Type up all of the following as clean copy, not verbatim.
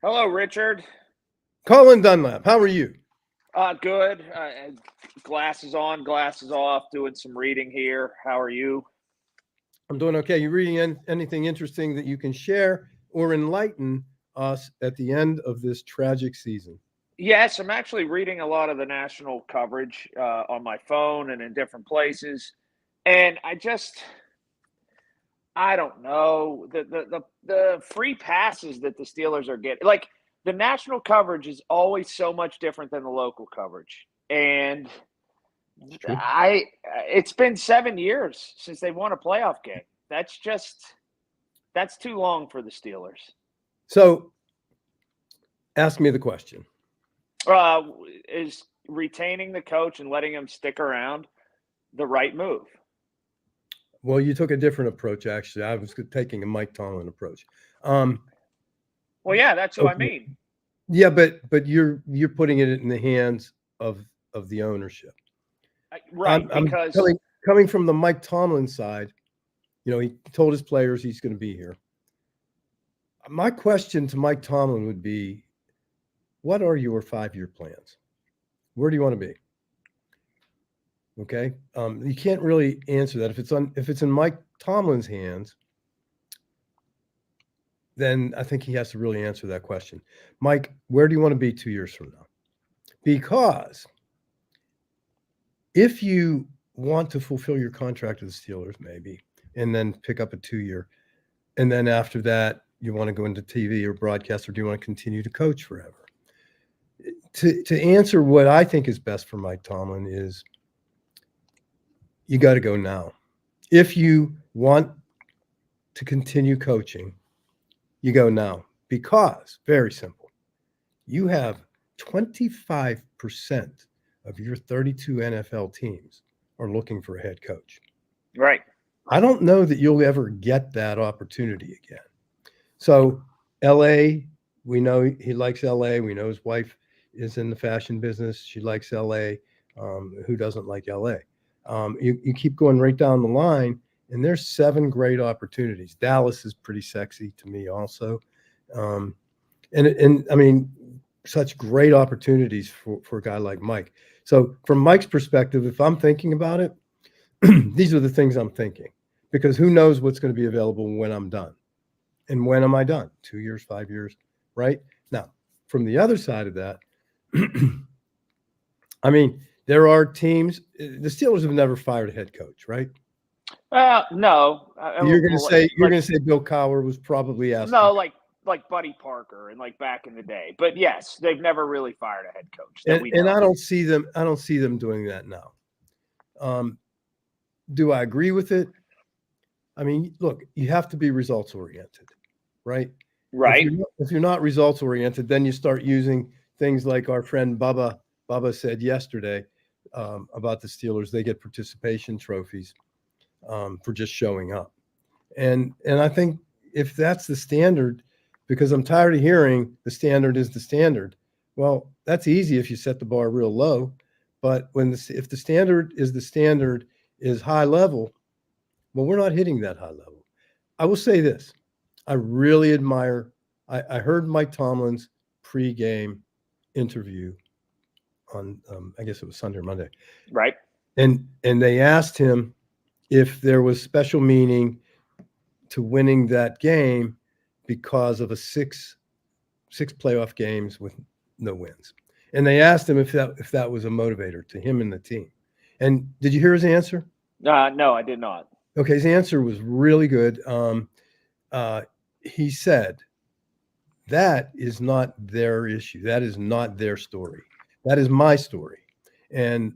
Hello, Richard. Colin Dunlap, how are you? Good. Glasses on, glasses off, doing some reading here. How are you? I'm doing okay. You reading anything interesting that you can share or enlighten us at the end of this tragic season? Yes, I'm actually reading a lot of the national coverage on my phone and in different places. And I don't know, the free passes that the Steelers are getting. Like, the national coverage is always so much different than the local coverage. And It's true. I it's been 7 years since they won a playoff game. That's too long for the Steelers. So ask me the question. Uh, is retaining the coach and letting him stick around the right move? Well, you took a different approach, actually. I was taking a Mike Tomlin approach. Um, Well, yeah, that's who I okay. mean. Yeah, but you're putting it in the hands of the ownership. Right, I'm because coming from the Mike Tomlin side. You know, he told his players he's going to be here. My question to Mike Tomlin would be, what are your 5-year plans? Where do you want to be? Okay, you can't really answer that if it's in Mike Tomlin's hands. Then I think he has to really answer that question. Mike, where do you want to be 2 years from now? Because if you want to fulfill your contract with the Steelers, maybe, and then pick up a 2-year, and then after that you want to go into TV or broadcast, or do you want to continue to coach forever? To answer what I think is best for Mike Tomlin is you got to go now. If you want to continue coaching, you go now because, very simple, you have 25% of your 32 NFL teams are looking for a head coach. right, I don't know that you'll ever get that opportunity again. So, LA, we know he likes LA. We know his wife is in the fashion business. She likes LA. Who doesn't like LA? You keep going right down the line, and there's 7 great opportunities. Dallas is pretty sexy to me, also. Um, and I mean, such great opportunities for a guy like Mike. So, from Mike's perspective, if I'm thinking about it, these are the things I'm thinking because who knows what's going to be available when I'm done. And when am I done? 2 years, 5 years, right? Now, from the other side of that, I mean, there are teams. The Steelers have never fired a head coach, right? no, You're like going to say Bill Cowher was probably asked to no, go, like Buddy Parker and like back in the day. But yes, they've never really fired a head coach that and we and know. I don't see them doing that now. Um, do I agree with it? I mean, look, you have to be results oriented, right? Right, If you're not results oriented, then you start using things like our friend Bubba said yesterday about the Steelers. They get participation trophies for just showing up, and I think if that's the standard, because I'm tired of hearing the standard is the standard. Well, that's easy if you set the bar real low, but if the standard is the standard is high level, well, we're not hitting that high level. I will say this: I really admire. I heard Mike Tomlin's pregame interview on, I guess it was Sunday or Monday, right. and they asked him if there was special meaning to winning that game because of a six playoff games with no wins, and they asked him if that was a motivator to him and the team. And did you hear his answer? No, I did not. Okay, his answer was really good. Uh, he said, that is not their issue. That is not their story. That is my story. And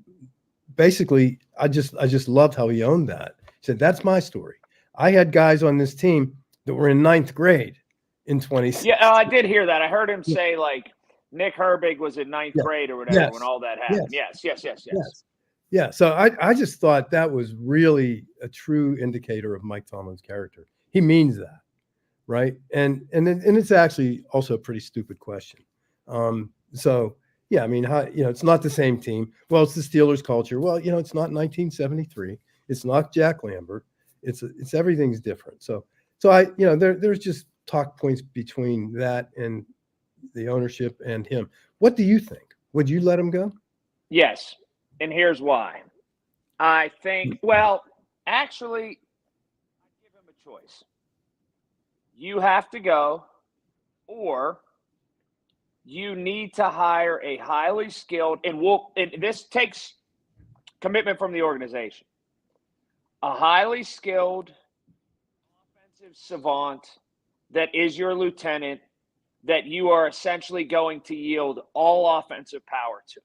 basically, I just loved how he owned that. He said, that's my story. I had guys on this team that were in ninth grade in Yeah, 2016. I did hear that. I heard him say like Nick Herbig was in ninth Yeah. grade or whatever when Yes. all that happened. Yes. Yes, yes, yes, yes. Yes. Yeah. So I just thought that was really a true indicator of Mike Tomlin's character. He means that. Right? And it's actually also a pretty stupid question. So yeah, I mean, it's not the same team. Well, it's the Steelers culture. Well, it's not 1973. It's not Jack Lambert. It's everything's different. So there's just talk points between that and the ownership and him. What do you think? Would you let him go? Yes. And here's why. I think, well, actually, I give him a choice. You have to go, or you need to hire a highly skilled, and this takes commitment from the organization, a highly skilled offensive savant that is your lieutenant that you are essentially going to yield all offensive power to.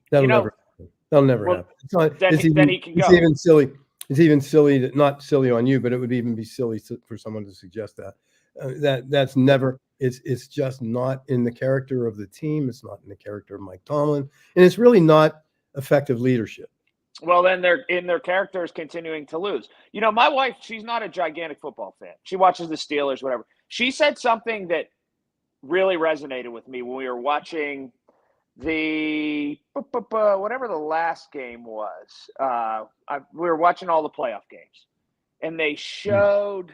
That'll never happen. That'll never well, happen. It's not, then he can it's go. even silly. It's even silly that, not silly on you, but it would even be silly for someone to suggest that. That's never. It's just not in the character of the team. It's not in the character of Mike Tomlin, and it's really not effective leadership. Well, then their character is continuing to lose. You know, my wife, she's not a gigantic football fan. She watches the Steelers, whatever. She said something that really resonated with me when we were watching the whatever the last game was. We were watching all the playoff games, and they showed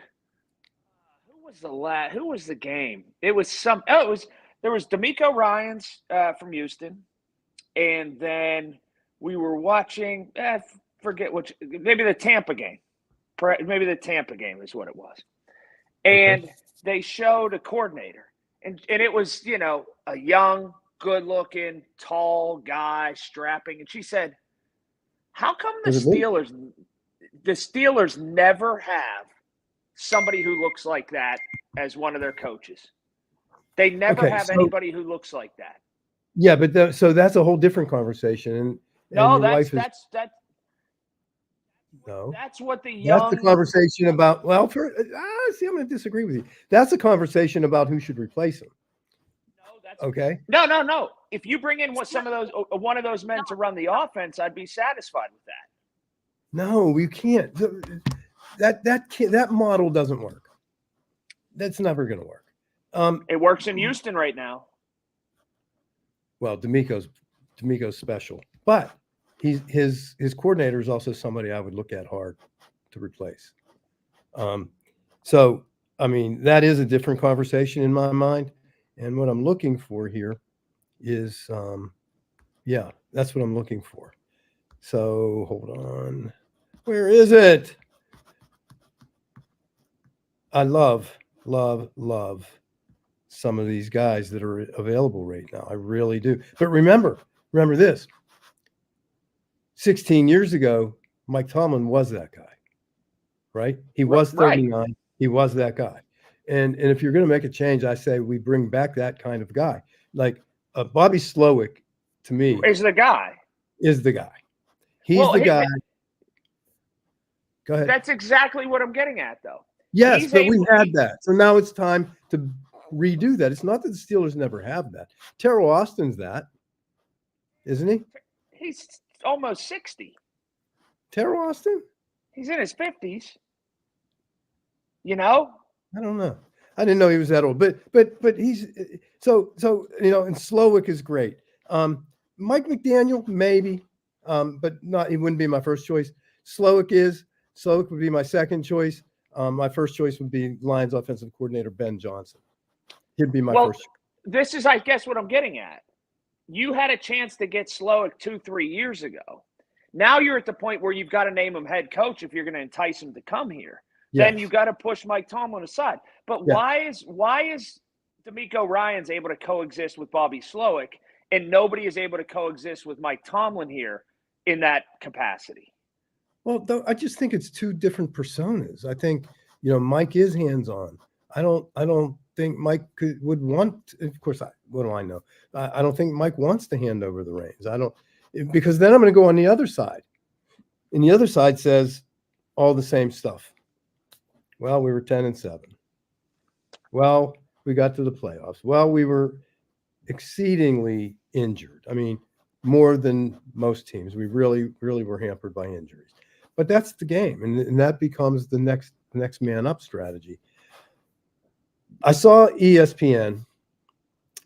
who was the game? It was there was D'Amico Ryans from Houston, and then we were watching forget which, maybe the Tampa game. Maybe the Tampa game is what it was. And okay, they showed a coordinator, and it was, you know, a young, good-looking, tall guy, strapping, and she said, "How come the Steelers never have somebody who looks like that as one of their coaches? They never have anybody who looks like that." Yeah, but so that's a whole different conversation. And no, that's what the young. That's the conversation about. Well, see, I'm going to disagree with you. That's a conversation about who should replace him. Okay. No. If you bring in one of those men to run the offense, I'd be satisfied with that. No, we can't. That model doesn't work. That's never going to work. It works in Houston right now. Well, D'Amico's special, but his coordinator is also somebody I would look at hard to replace. So I mean, that is a different conversation in my mind. And what I'm looking for here is, that's what I'm looking for. So hold on. Where is it? I love some of these guys that are available right now. I really do. But remember this. 16 years ago, Mike Tomlin was that guy, right? He was 39. Right. He was that guy. And if you're going to make a change, I say we bring back that kind of guy. Like Bobby Slowick, to me, is the guy. He's the guy. Go ahead. That's exactly what I'm getting at, though. Yes, but we had that. So now it's time to redo that. It's not that the Steelers never have that. Terrell Austin's that, isn't he? He's almost 60. Terrell Austin? He's in his 50s. You know? I don't know. I didn't know he was that old. But he's so you know, and Slowick is great. Mike McDaniel, maybe, but not. He wouldn't be my first choice. Slowick would be my second choice. My first choice would be Lions offensive coordinator Ben Johnson. He'd be my first choice. This is, I guess, what I'm getting at. You had a chance to get Slowick 2-3 years ago. Now you're at the point where you've got to name him head coach if you're going to entice him to come here. Yes. Then you got to push Mike Tomlin aside. But why is D'Amico Ryans able to coexist with Bobby Slowick and nobody is able to coexist with Mike Tomlin here in that capacity? Well, I just think it's two different personas. I think, you know, Mike is hands-on. I don't think Mike would want. Of course, what do I know? I don't think Mike wants to hand over the reins. Because then I'm going to go on the other side, and the other side says all the same stuff. Well, we were 10-7. Well, we got to the playoffs. Well, we were exceedingly injured. I mean, more than most teams. We really were hampered by injuries. But that's the game, and that becomes the next man up strategy. I saw ESPN,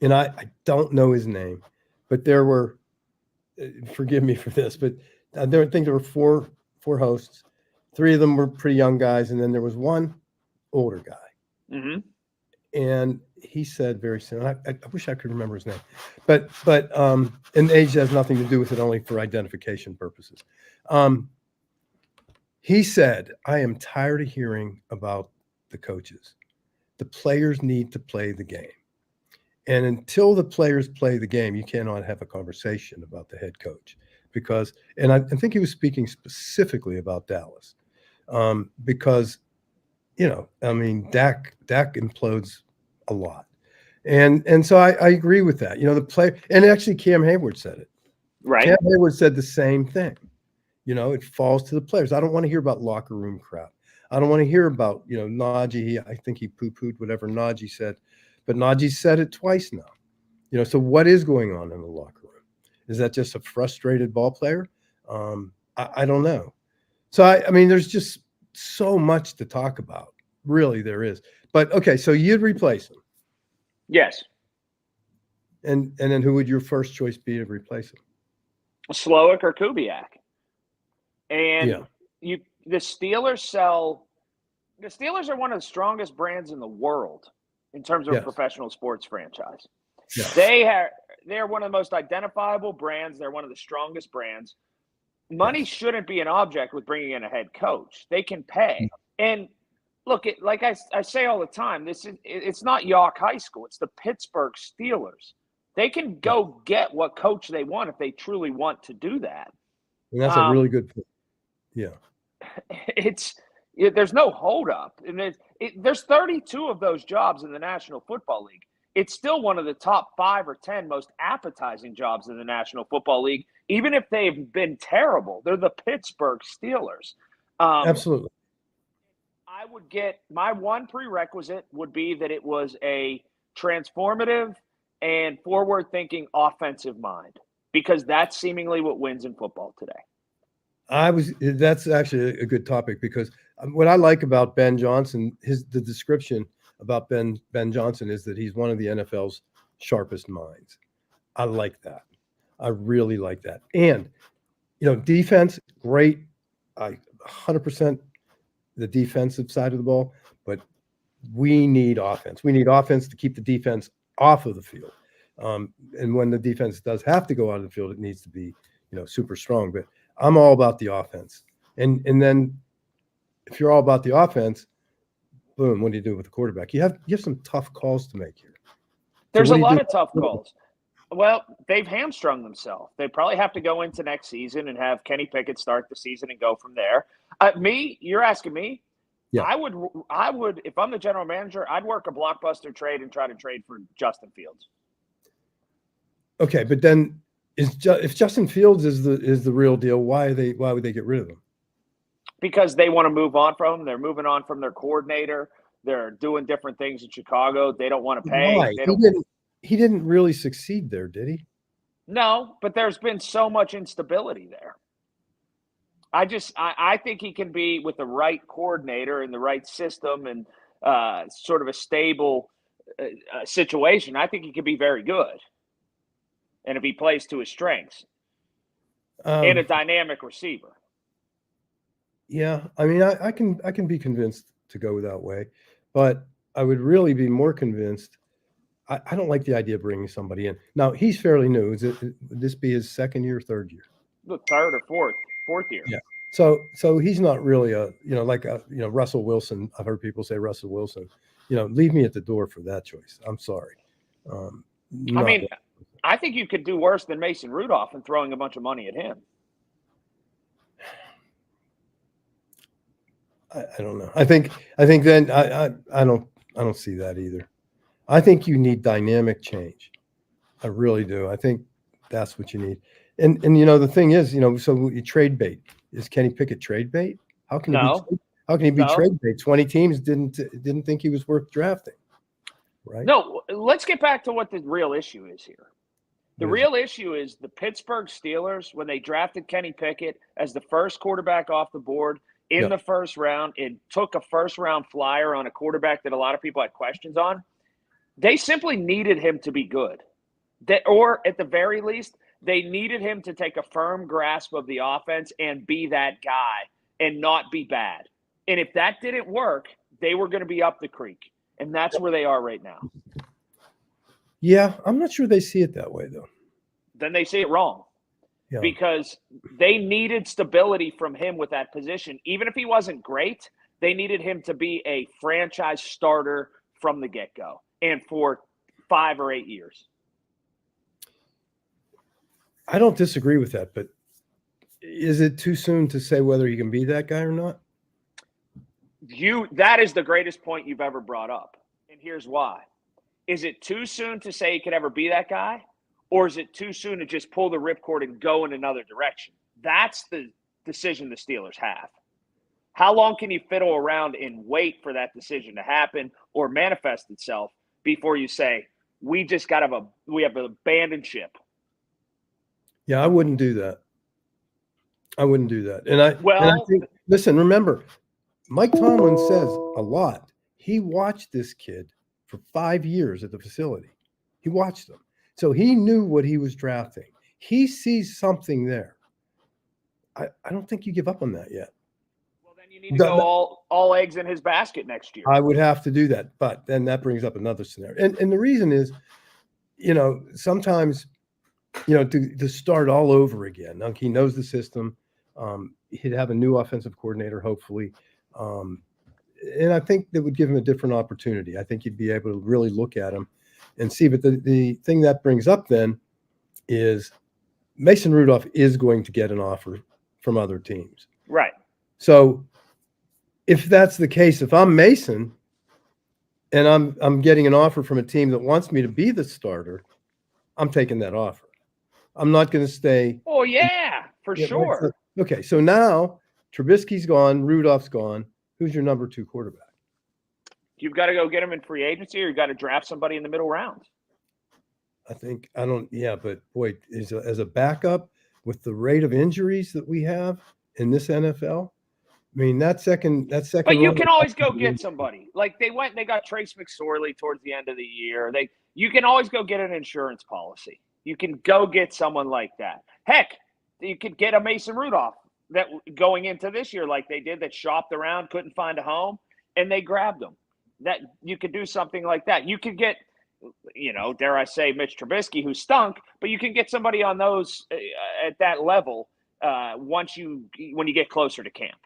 and I don't know his name, but there were, forgive me for this, but I think there were four hosts. 3 of them were pretty young guys, and then there was one older guy. Mm-hmm. And he said very soon. I wish I could remember his name, but and age has nothing to do with it, only for identification purposes. He said, "I am tired of hearing about the coaches. The players need to play the game, and until the players play the game, you cannot have a conversation about the head coach because." And I think he was speaking specifically about Dallas, because I mean, Dak implodes a lot. And so I agree with that. The play, and actually Cam Hayward said it. Right. Cam Hayward said the same thing. It falls to the players. I don't want to hear about locker room crap. I don't want to hear about, Najee. I think he poo-pooed whatever Najee said, but Najee said it twice now. So what is going on in the locker room? Is that just a frustrated ball player? I don't know. So I mean, there's just so much to talk about. Really, there is. But okay, so you'd replace him. Yes. And then who would your first choice be to replace him? Slowick or Kubiak. And Yeah. the Steelers are one of the strongest brands in the world in terms of a professional sports franchise. Yes. They're one of the most identifiable brands. They're one of the strongest brands. Money shouldn't be an object with bringing in a head coach. They can pay. And look, like I say all the time, it's not York High School. It's the Pittsburgh Steelers. They can go get what coach they want if they truly want to do that. And that's a really good point. Yeah. There's no holdup. And there's 32 of those jobs in the National Football League. It's still one of the top 5 or 10 most appetizing jobs in the National Football League, even if they've been terrible. They're the Pittsburgh Steelers. Absolutely. I would get my one prerequisite would be that it was a transformative and forward-thinking offensive mind, because that's seemingly what wins in football today. That's actually a good topic, because what I like about Ben Johnson, the description about Ben Johnson is that he's one of the NFL's sharpest minds. I like that. I really like that. And, defense, great. 100% the defensive side of the ball, but we need offense. We need offense to keep the defense off of the field. And when the defense does have to go out of the field, it needs to be, super strong. But I'm all about the offense. And then if you're all about the offense, boom, what do you do with the quarterback? You have some tough calls to make here. There's a lot of tough calls. Well, they've hamstrung themselves. They probably have to go into next season and have Kenny Pickett start the season and go from there. You're asking me? Yeah. I would, if I'm the general manager, I'd work a blockbuster trade and try to trade for Justin Fields. Okay, but then if Justin Fields is the real deal, why would they get rid of him? Because they want to move on from him. They're moving on from their coordinator. They're doing different things in Chicago. They don't want to pay. Why? He didn't really succeed there, did he? No, but there's been so much instability there. I think he can be, with the right coordinator and the right system and sort of a stable situation, I think he could be very good. And if he plays to his strengths and a dynamic receiver. Yeah, I mean, I can be convinced to go that way, but I would really be more convinced. I don't like the idea of bringing somebody in. Now, he's fairly new. Would this be his second year, third year? The third or fourth year. Yeah. So he's not really like Russell Wilson. I've heard people say Russell Wilson. Leave me at the door for that choice. I'm sorry. I think you could do worse than Mason Rudolph and throwing a bunch of money at him. I don't know. I think then I don't see that either. I think you need dynamic change. I really do. I think that's what you need. And the thing is, so you trade bait. Is Kenny Pickett trade bait? How can he be trade bait? 20 teams didn't think he was worth drafting. Right? No, let's get back to what the real issue is here. The real issue is the Pittsburgh Steelers, when they drafted Kenny Pickett as the first quarterback off the board in the first round, and took a first-round flyer on a quarterback that a lot of people had questions on. They simply needed him to be good. Or at the very least, they needed him to take a firm grasp of the offense and be that guy and not be bad. And if that didn't work, they were going to be up the creek. And that's where they are right now. Yeah, I'm not sure they see it that way though. Then they see it wrong. Yeah. Because they needed stability from him with that position. Even if he wasn't great, they needed him to be a franchise starter from the get-go and for 5 or 8 years. I don't disagree with that, but is it too soon to say whether he can be that guy or not? That is the greatest point you've ever brought up. And here's why. Is it too soon to say he could ever be that guy? Or is it too soon to just pull the ripcord and go in another direction? That's the decision the Steelers have. How long can you fiddle around and wait for that decision to happen or manifest itself before you say, we have abandoned ship? Yeah, I wouldn't do that. I wouldn't do that. And I think, listen, remember, Mike Tomlin says a lot. He watched this kid for 5 years at the facility. He watched him. So he knew what he was drafting. He sees something there. I don't think you give up on that yet. Well, then you need to go all eggs in his basket next year. I would have to do that. But then that brings up another scenario. And the reason is, sometimes, to start all over again. Now, he knows the system. He'd have a new offensive coordinator, hopefully. And I think that would give him a different opportunity. I think you'd be able to really look at him and see. But the thing that brings up then is Mason Rudolph is going to get an offer from other teams. Right. So if that's the case, if I'm Mason and I'm getting an offer from a team that wants me to be the starter, I'm taking that offer. I'm not going to stay. Oh, yeah, for sure. Okay, so now Trubisky's gone, Rudolph's gone. Who's your number 2 quarterback? You've got to go get him in free agency, or you've got to draft somebody in the middle rounds. But boy, as a backup with the rate of injuries that we have in this NFL, I mean, that second. But you can always go get somebody. Like they got Trace McSorley towards the end of the year. You can always go get an insurance policy. You can go get someone like that. Heck, you could get a Mason Rudolph that going into this year like they did, that shopped around, couldn't find a home, and they grabbed him. That you could do something like that. You could get, dare I say, Mitch Trubisky, who stunk, but you can get somebody on those at that level when you get closer to camp.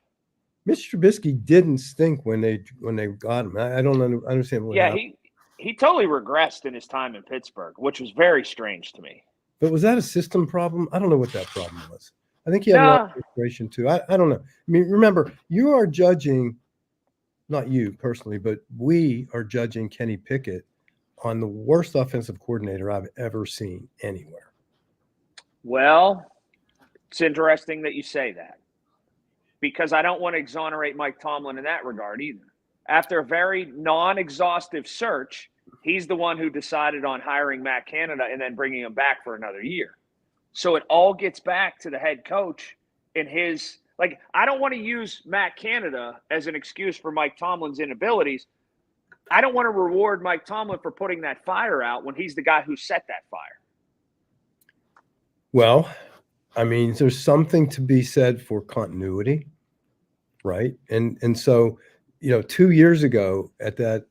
Mitch Trubisky didn't stink when they got him. I don't understand what happened. He totally regressed in his time in Pittsburgh, which was very strange to me. But was that a system problem? I don't know what that problem was. I think he had a lot of frustration too. I don't know. I mean, remember, you are judging, not you personally, but we are judging Kenny Pickett on the worst offensive coordinator I've ever seen anywhere. Well, it's interesting that you say that, because I don't want to exonerate Mike Tomlin in that regard either. After a very non-exhaustive search, he's the one who decided on hiring Matt Canada and then bringing him back for another year. So it all gets back to the head coach and his – I don't want to use Matt Canada as an excuse for Mike Tomlin's inabilities. I don't want to reward Mike Tomlin for putting that fire out when he's the guy who set that fire. Well, I mean, there's something to be said for continuity, right? And so – 2 years ago at that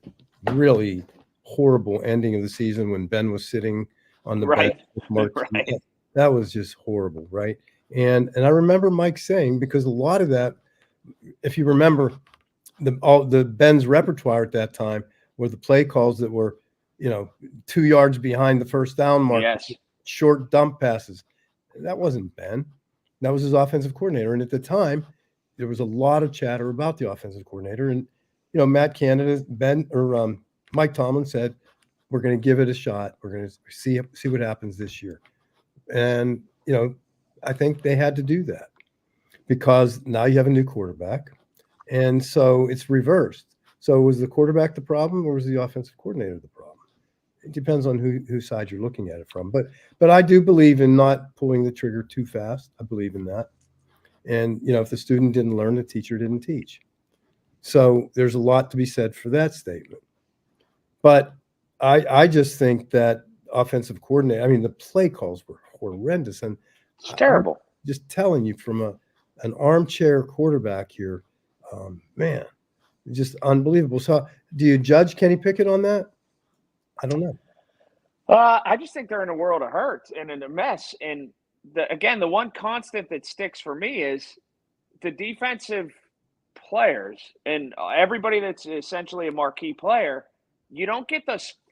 really horrible ending of the season when Ben was sitting on the bench with Mark, that was just horrible, right? And I remember Mike saying, because a lot of that, if you remember, the Ben's repertoire at that time were the play calls that were, 2 yards behind the first down mark, short dump passes. That wasn't Ben. That was his offensive coordinator. And at the time, there was a lot of chatter about the offensive coordinator, and Matt Canada, Mike Tomlin said, "We're going to give it a shot. We're going to see what happens this year." And I think they had to do that because now you have a new quarterback, and so it's reversed. So was the quarterback the problem, or was the offensive coordinator the problem? It depends on whose side you're looking at it from. But I do believe in not pulling the trigger too fast. I believe in that. And, if the student didn't learn, the teacher didn't teach. So there's a lot to be said for that statement. But I just think that offensive coordinator, I mean, the play calls were horrendous. And it's terrible. I'm just telling you from an armchair quarterback here, man, just unbelievable. So do you judge Kenny Pickett on that? I don't know. I just think they're in a world of hurt and in a mess. And the one constant that sticks for me is the defensive players and everybody that's essentially a marquee player. You don't get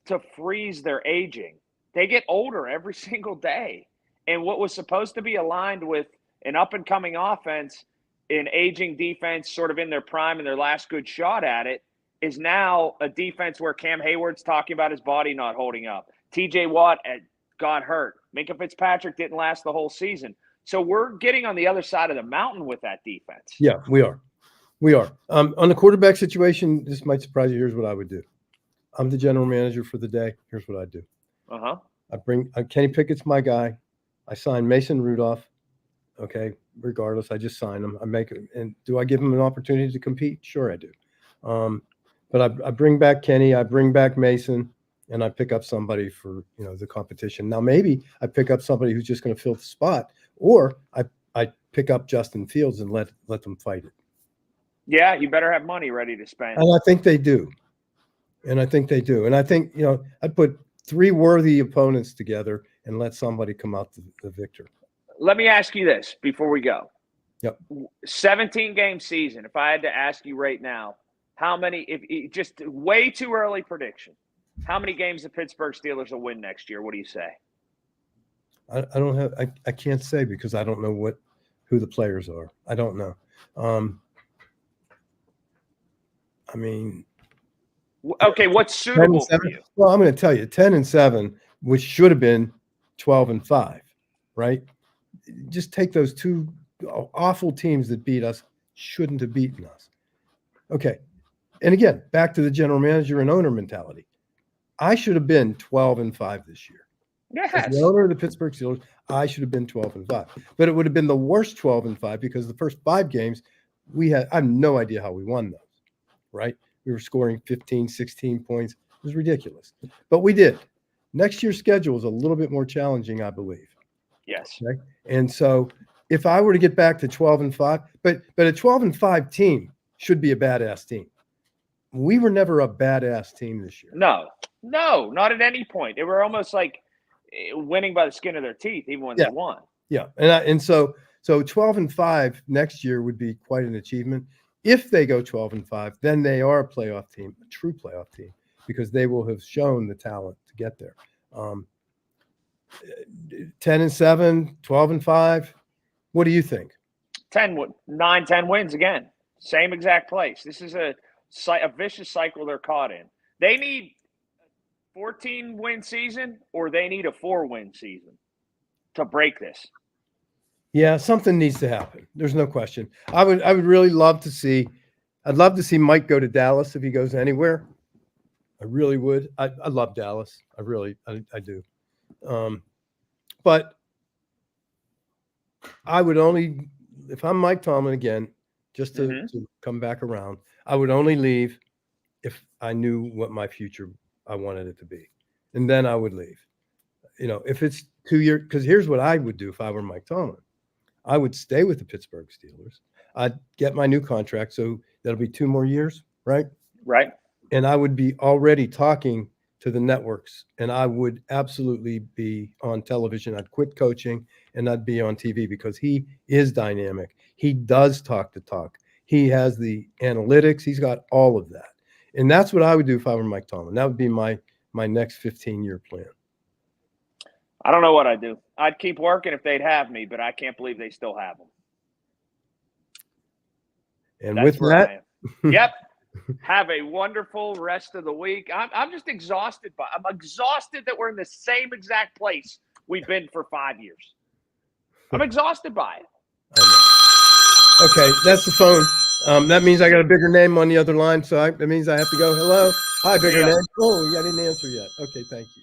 to freeze their aging. They get older every single day. And what was supposed to be aligned with an up and coming offense, an aging defense, sort of in their prime and their last good shot at it, is now a defense where Cam Hayward's talking about his body not holding up. TJ Watt got hurt. Minka Fitzpatrick didn't last the whole season. So we're getting on the other side of the mountain with that defense. Yeah, we are. We are. On the quarterback situation, this might surprise you. Here's what I would do. I'm the general manager for the day. Here's what I do. I bring Kenny Pickett's my guy. I sign Mason Rudolph. Okay, regardless, I just sign him. I make it. And do I give him an opportunity to compete? Sure, I do. But I bring back Kenny. I bring back Mason, and I pick up somebody for the competition. Now maybe I pick up somebody who's just going to fill the spot, or I pick up Justin Fields and let them fight it. Yeah, you better have money ready to spend. And I think they do. And I think I'd put 3 worthy opponents together and let somebody come out the victor. Let me ask you this before we go. Yep. 17-game season. If I had to ask you right now, how many, if just way too early prediction, how many games the Pittsburgh Steelers will win next year? What do you say? I can't say because I don't know who the players are. I don't know. I mean, okay, what's suitable for you? Well, I'm going to tell you 10-7, which should have been 12-5, right? Just take those 2 awful teams that beat us, shouldn't have beaten us. Okay. And again, back to the general manager and owner mentality. I should have been 12-5 this year. Yes. As the owner of the Pittsburgh Steelers, I should have been 12-5. But it would have been the worst 12-5 because the first 5 games I have no idea how we won those. Right? We were scoring 15, 16 points. It was ridiculous. But we did. Next year's schedule is a little bit more challenging, I believe. Yes. Okay? And so if I were to get back to 12-5, but a 12-5 team should be a badass team. We were never a badass team this year. No, not at any point. They were almost like winning by the skin of their teeth, even when they won. Yeah. And so 12-5 next year would be quite an achievement. If they go 12-5, then they are a playoff team, a true playoff team, because they will have shown the talent to get there. 10-7, 12-5. What do you think? 9-10 wins again. Same exact place. This is a vicious cycle they're caught in. They need a 14-win season or they need a 4-win season to break this. Yeah, something needs to happen. There's no question. I would really love to see. I'd love to see Mike go to Dallas if he goes anywhere. I really would. I love Dallas. I do. But I would only, if I'm Mike Tomlin again, just to come back around, I would only leave if I knew what my future I wanted it to be, and then I would leave. If it's 2 years, because here's what I would do if I were Mike Tomlin. I would stay with the Pittsburgh Steelers. I'd get my new contract, so that'll be 2 more years, right? Right. And I would be already talking to the networks, and I would absolutely be on television. I'd quit coaching, and I'd be on TV because he is dynamic. He does talk the talk. He has the analytics. He's got all of that. And that's what I would do if I were Mike Tomlin. That would be my next 15-year plan. I don't know what I'd do. I'd keep working if they'd have me, but I can't believe they still have them. And that's with that, yep. Have a wonderful rest of the week. I'm just exhausted I'm exhausted that we're in the same exact place we've been for 5 years. I'm exhausted by it. Okay, that's the phone. That means I got a bigger name on the other line, so that means I have to go. Hello, hi, bigger name. Oh, I didn't answer yet. Okay, thank you.